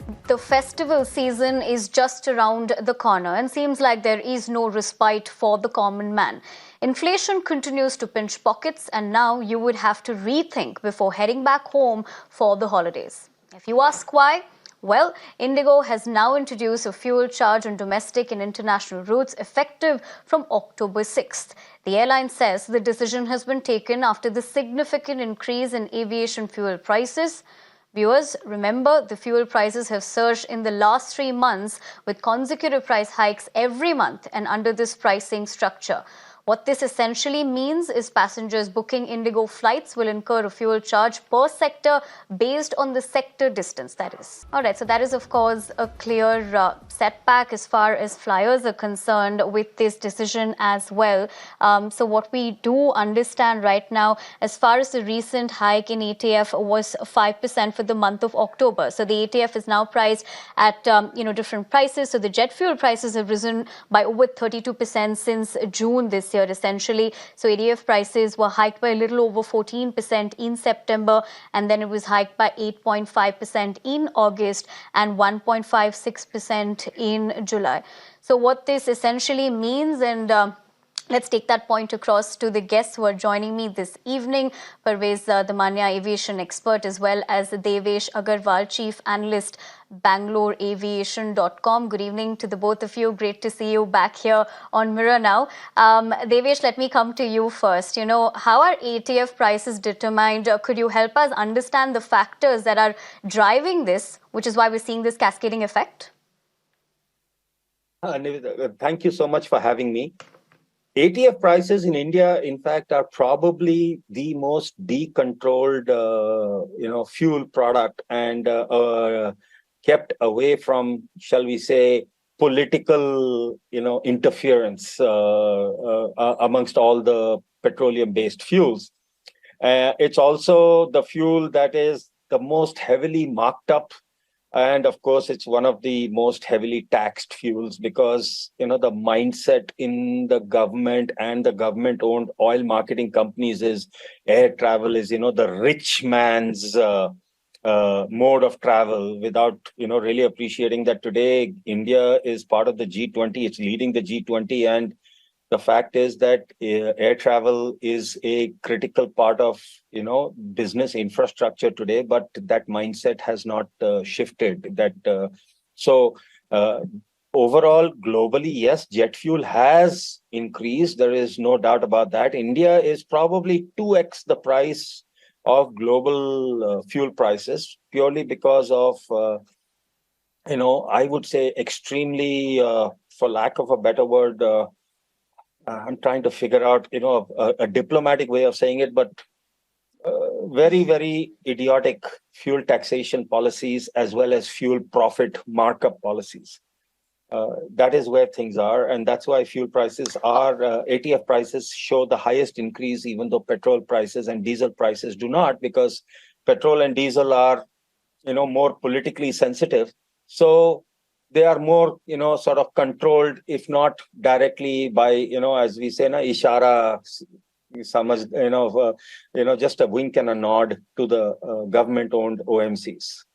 The festival season is just around the corner and seems like there is no respite for the common man. Inflation continues to pinch pockets, and now you would have to rethink before heading back home for the holidays. If you ask why, well, Indigo has now introduced a fuel charge on domestic and international routes effective from October 6th. The airline says the decision has been taken after the significant increase in aviation fuel prices. Viewers, remember the fuel prices have surged in the last 3 months with consecutive price hikes every month and under this pricing structure. What this essentially means is passengers booking Indigo flights will incur a fuel charge per sector based on the sector distance, that is. All right, so that is, of course, a clear setback as far as flyers are concerned with this decision as well. So what we do understand right now, as far as the recent hike in ATF was 5% for the month of October. So the ATF is now priced at different prices. So the jet fuel prices have risen by over 32% since June this year, essentially. So ATF prices were hiked by a little over 14% in September, and then it was hiked by 8.5% in August and 1.56% in July. So what this essentially means, and let's take that point across to the guests who are joining me this evening. Parvez Damania, aviation expert, as well as Devesh Agarwal, chief analyst, BangaloreAviation.com. Good evening to the both of you. Great to see you back here on Mirror now. Devesh, let me come to you first. How are ATF prices determined? Could you help us understand the factors that are driving this, which is why we're seeing this cascading effect? Thank you so much for having me. ATF prices in India, in fact, are probably the most decontrolled, fuel product and kept away from, shall we say, political, interference amongst all the petroleum-based fuels. It's also the fuel that is the most heavily marked up. And of course, it's one of the most heavily taxed fuels because, the mindset in the government and the government-owned oil marketing companies is air travel is, the rich man's mode of travel without, really appreciating that today India is part of the G20. It's leading the G20. And the fact is that air travel is a critical part of, business infrastructure today, but that mindset has not shifted. Overall, globally, yes, jet fuel has increased. There is no doubt about that. India is probably 2x the price of global fuel prices purely because of, I would say extremely, for lack of a better word, I'm trying to figure out, a diplomatic way of saying it, but very, very idiotic fuel taxation policies as well as fuel profit markup policies. That is where things are. And that's why fuel prices are, ATF prices show the highest increase, even though petrol prices and diesel prices do not, because petrol and diesel are, more politically sensitive. So they are more, sort of controlled, if not directly by, as we say, ishara, just a wink and a nod to the government-owned OMCs.